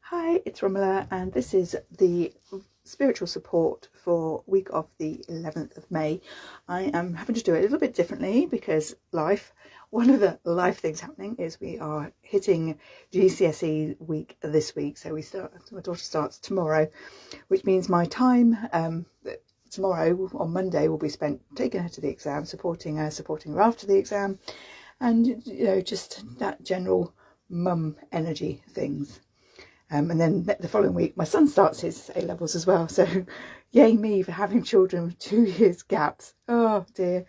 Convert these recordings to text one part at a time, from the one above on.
Hi, it's Romola, and this is the spiritual support for week of the 11th of May. I am having to do it a little bit differently because one of the life things happening is we are hitting GCSE week this week. So my daughter starts tomorrow, which means my time tomorrow on Monday will be spent taking her to the exam, supporting her after the exam, and just that general mum energy things. And then the following week, my son starts his A-levels as well. So yay me for having children with 2 years gaps. Oh dear.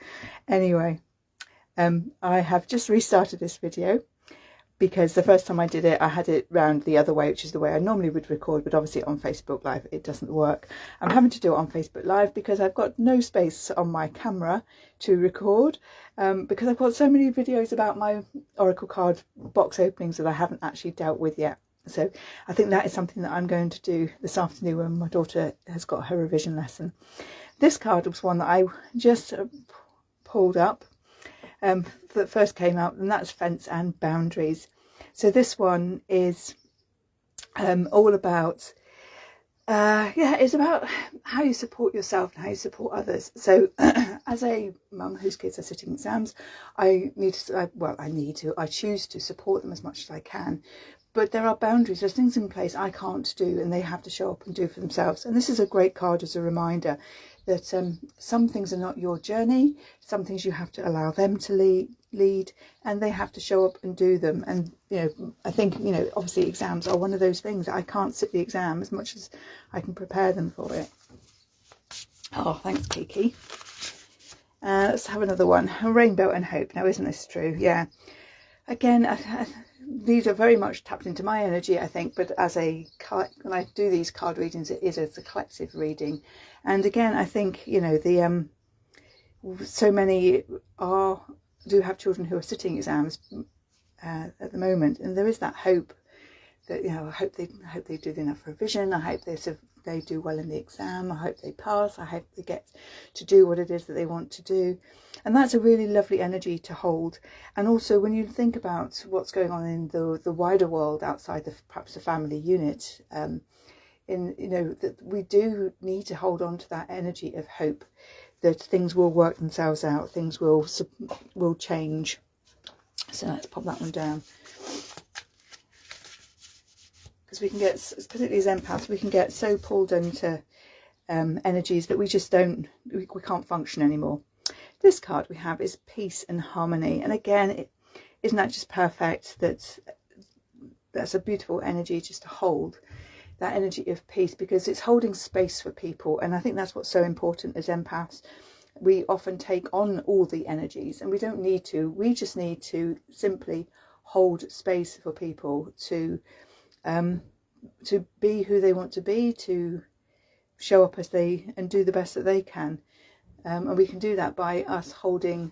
Anyway, I have just restarted this video because the first time I did it, I had it round the other way, which is the way I normally would record, but obviously on Facebook Live, it doesn't work. I'm having to do it on Facebook Live because I've got no space on my camera to record, because I've got so many videos about my Oracle card box openings that I haven't actually dealt with yet. So I think that is something that I'm going to do this afternoon when my daughter has got her revision lesson. This card was one that I just pulled up that first came out, and that's Fence and Boundaries. So this one is all about it's about how you support yourself and how you support others. So as a mum whose kids are sitting exams, I choose to support them as much as I can. But there are boundaries, there's things in place I can't do, and they have to show up and do for themselves. And this is a great card as a reminder that some things are not your journey, some things you have to allow them to lead, and they have to show up and do them. And I think obviously exams are one of those things that I can't sit the exam as much as I can prepare them for it. Oh, thanks, Kiki. Let's have another one. Rainbow and Hope. Now, isn't this true? Yeah. Again, these are very much tapped into my energy, I think, but when I do these card readings, it is as a collective reading. And again, I think so many do have children who are sitting exams at the moment, and there is that hope that I hope they do enough revision. I hope they do well in the exam. I hope they pass. I hope they get to do what it is that they want to do. And that's a really lovely energy to hold. And also when you think about what's going on in the wider world outside perhaps the family unit, that we do need to hold on to that energy of hope that things will work themselves out, things will change. So let's pop that one down. Because we can get, particularly as empaths, we can get so pulled into energies that we just we can't function anymore. This card we have is Peace and Harmony, and again, isn't that just perfect? That's a beautiful energy just to hold, that energy of peace, because it's holding space for people. And I think that's what's so important as empaths. We often take on all the energies, and we don't need to. We just need to simply hold space for people to be who they want to be, to show up and do the best that they can, and we can do that by us holding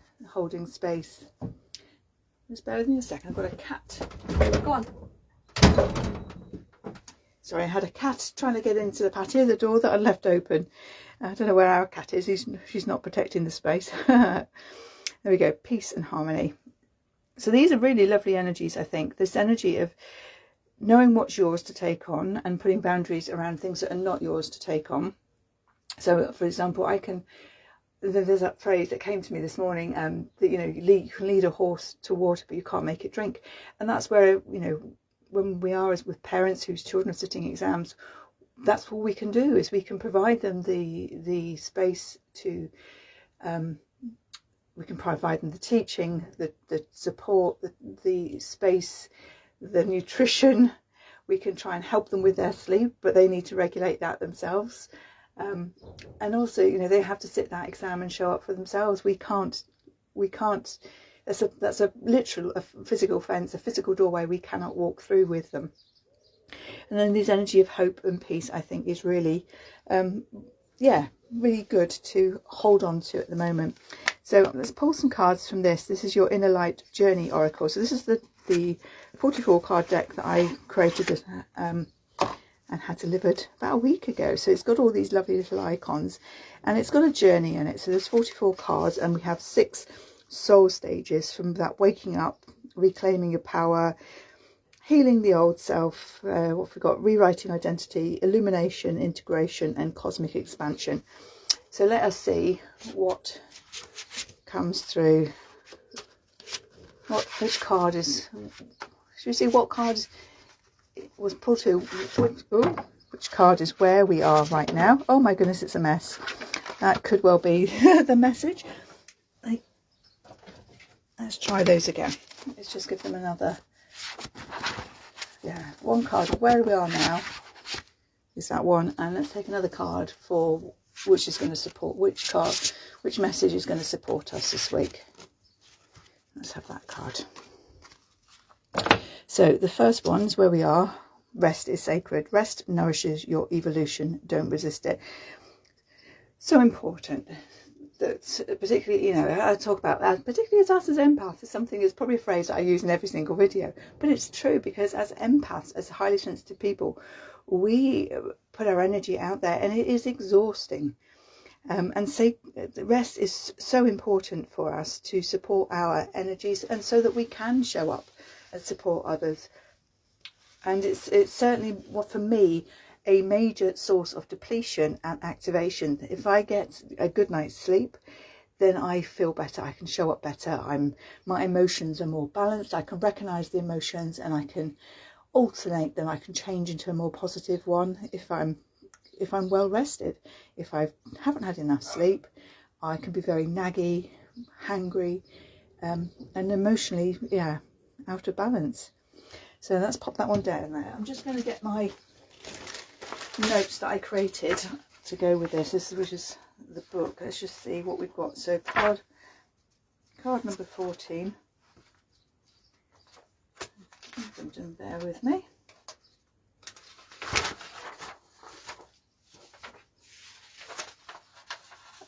space. Just bear with me a second, I've got a cat. Go on. Sorry, I had a cat trying to get into the patio, the door that I left open. I don't know where our cat is. She's not protecting the space. There we go. Peace and Harmony. So these are really lovely energies, I think. This energy of knowing what's yours to take on and putting boundaries around things that are not yours to take on. So, for example, there's that phrase that came to me this morning, that you can lead a horse to water, but you can't make it drink. And that's where when we are with parents whose children are sitting exams, that's what we can do, is we can provide them the space to. We can provide them the teaching, the support, the space, the nutrition. We can try and help them with their sleep, but they need to regulate that themselves. And also, they have to sit that exam and show up for themselves. We can't. That's a physical fence, a physical doorway we cannot walk through with them. And then this energy of hope and peace, I think, is really, really good to hold on to at the moment. So let's pull some cards from this. This is your Inner Light Journey Oracle. So this is the 44 card deck that I created and had delivered about a week ago. So it's got all these lovely little icons, and it's got a journey in it. So there's 44 cards, and we have 6 soul stages, from that waking up, reclaiming your power, healing the old self, what have we got? Rewriting identity, illumination, integration, and cosmic expansion. So let us see what comes through. Which card is, should we see what card was pulled to, which card is where we are right now? Oh my goodness, it's a mess. That could well be the message. Let's try those again. Let's just give them another, yeah, one card. Where we are now is that one, and let's take another card for which is going to support, which message is going to support us this week. Let's have that card. So the first one is where we are. Rest is sacred. Rest nourishes your evolution. Don't resist it. So important that, particularly, you know, I talk about that, particularly as us as empaths, is something, is probably a phrase that I use in every single video, but it's true, because as empaths, as highly sensitive people, we put our energy out there, and it is exhausting. And say rest is so important for us to support our energies, and so that we can show up and support others. And it's certainly, what for me, a major source of depletion and activation. If I get a good night's sleep, then I feel better. I can show up better. My emotions are more balanced. I can recognize the emotions, and I can alternate them. I can change into a more positive one if I'm well rested. If I haven't had enough sleep, I can be very naggy, hangry, and emotionally, yeah, out of balance. So let's pop that one down there. I'm just going to get my notes that I created to go with this, which is the book. Let's just see what we've got. So card number 14. Bear with me.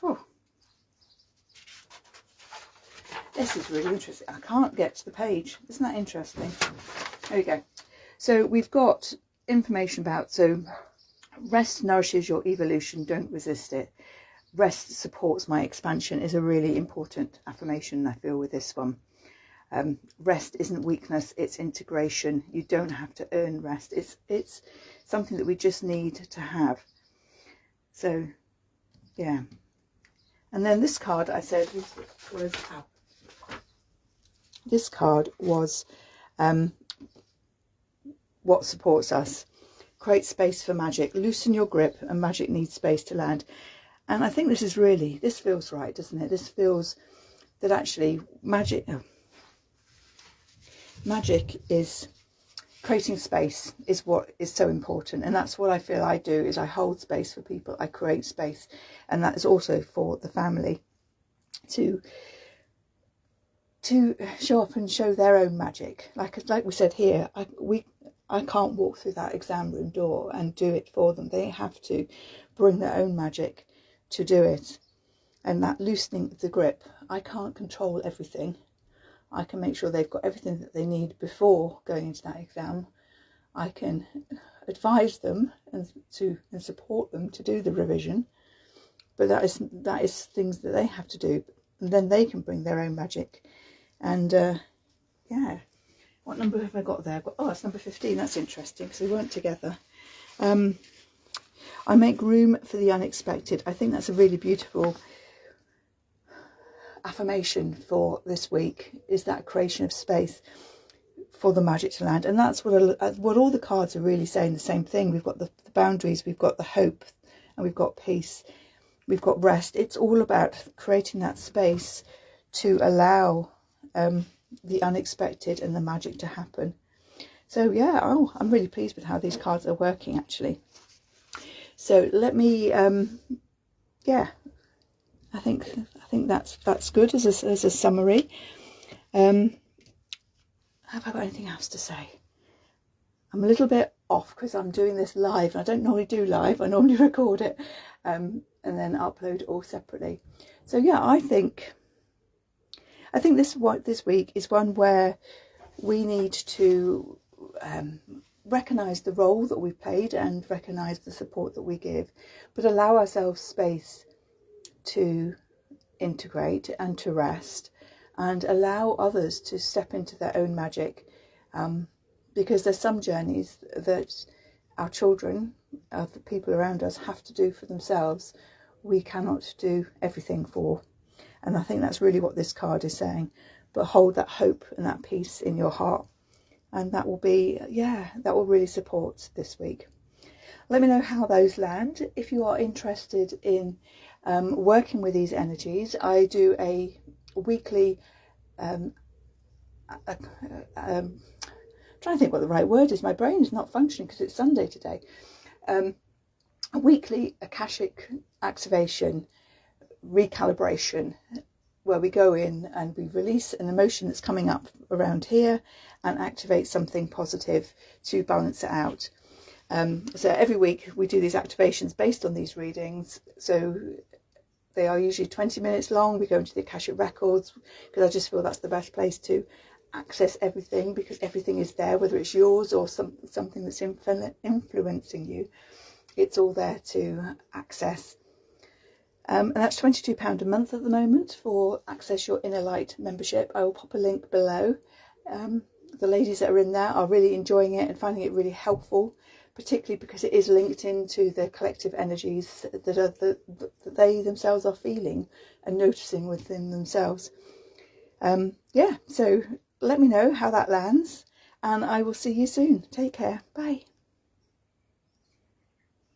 Oh, this is really interesting. I can't get to the page. Isn't that interesting? There we go. So we've got information about, so rest nourishes your evolution, don't resist it. Rest supports my expansion is a really important affirmation, I feel, with this one. Rest isn't weakness, it's integration. You don't have to earn rest. It's something that we just need to have. So, yeah. And then this card, I said, this card was what supports us. Create space for magic. Loosen your grip, and magic needs space to land. And I think this feels right, doesn't it? This feels that actually magic is creating space, is what is so important. And that's what I feel I do, is I hold space for people. I create space. And that is also for the family to show up and show their own magic. Like we said here, I can't walk through that exam room door and do it for them. They have to bring their own magic to do it. And that loosening of the grip, I can't control everything. I can make sure they've got everything that they need before going into that exam. I can advise them and support them to do the revision, but that is things that they have to do, and then they can bring their own magic. And yeah, what number have I got there? Oh, it's number 15. That's interesting, because we weren't together. I make room for the unexpected. I think that's a really beautiful affirmation for this week, is that creation of space for the magic to land. And that's what all the cards are really saying, the same thing. We've got the boundaries, we've got the hope, and we've got peace, we've got rest. It's all about creating that space to allow the unexpected and the magic to happen. So yeah, I'm really pleased with how these cards are working, actually. So let me yeah, I think that's good as a summary. Have I got anything else to say? I'm a little bit off because I'm doing this live. I don't normally do live. I normally record it and then upload it all separately. So yeah, I think this week is one where we need to recognise the role that we played and recognise the support that we give, but allow ourselves space to integrate and to rest, and allow others to step into their own magic, because there's some journeys that our children, the people around us, have to do for themselves. We cannot do everything for. And I think that's really what this card is saying. But hold that hope and that peace in your heart. And that will be, yeah, that will really support this week. Let me know how those land. If you are interested in working with these energies, I do a weekly, trying to think what the right word is. My brain is not functioning because it's Sunday today. A weekly Akashic activation, recalibration, where we go in and we release an emotion that's coming up around here and activate something positive to balance it out. So every week we do these activations based on these readings. So they are usually 20 minutes long. We go into the Akashic records because I just feel that's the best place to access everything, because everything is there, whether it's yours or something that's influencing you. It's all there to access. And that's £22 a month at the moment for Access Your Inner Light membership. I will pop a link below. The ladies that are in there are really enjoying it and finding it really helpful, particularly because it is linked into the collective energies that they themselves are feeling and noticing within themselves. Yeah, so let me know how that lands, and I will see you soon. Take care. Bye.